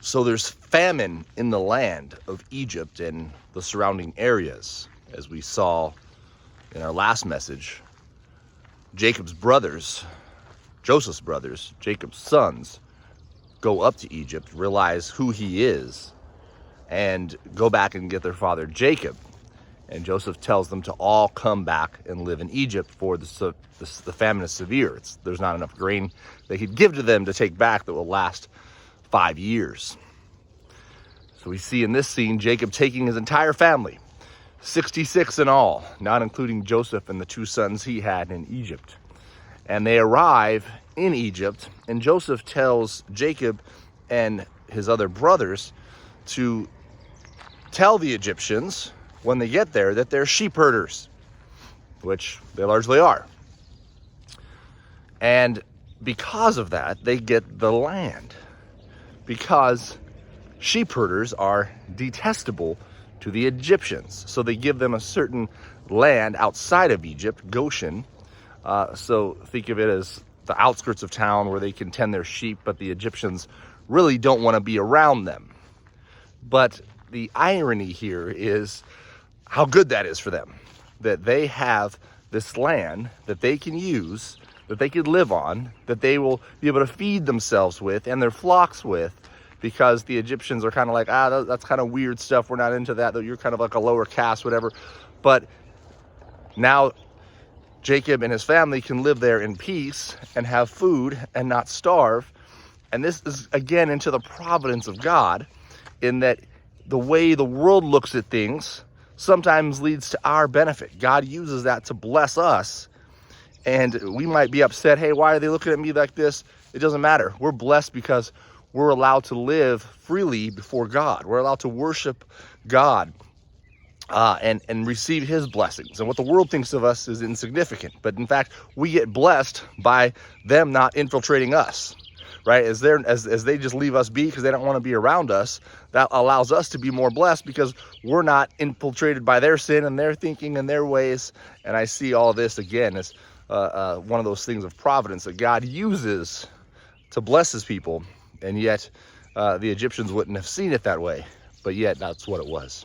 So there's famine in the land of Egypt and the surrounding areas. As we saw in our last message, Jacob's brothers, Joseph's brothers, Jacob's sons, go up to Egypt, realize who he is, and go back and get their father Jacob. And Joseph tells them to all come back and live in Egypt, for the famine is severe. There's not enough grain they could give to them to take back that will last 5 years. So we see in this scene Jacob taking his entire family, 66 in all, not including Joseph and the 2 sons he had in Egypt. And they arrive in Egypt, and Joseph tells Jacob and his other brothers to tell the Egyptians when they get there that they're sheep herders, which they largely are. And because of that, they get the land, because sheep herders are detestable to the Egyptians. So they give them a certain land outside of Egypt, Goshen. So think of it as the outskirts of town where they can tend their sheep, but the Egyptians really don't want to be around them. But the irony here is how good that is for them, that they have this land that they can use, that they could live on, that they will be able to feed themselves with and their flocks with, because the Egyptians are kind of like, that's kind of weird stuff. We're not into that, though. You're kind of like a lower caste, whatever. But now Jacob and his family can live there in peace and have food and not starve. And this is, again, into the providence of God, in that the way the world looks at things sometimes leads to our benefit. God uses that to bless us. And we might be upset, hey, why are they looking at me like this? It doesn't matter. We're blessed because we're allowed to live freely before God. We're allowed to worship God and receive his blessings. And what the world thinks of us is insignificant. But in fact, we get blessed by them not infiltrating us, right? As they just leave us be because they don't want to be around us, that allows us to be more blessed because we're not infiltrated by their sin and their thinking and their ways. And I see all this again as one of those things of providence that God uses to bless his people. And yet the Egyptians wouldn't have seen it that way, but yet that's what it was.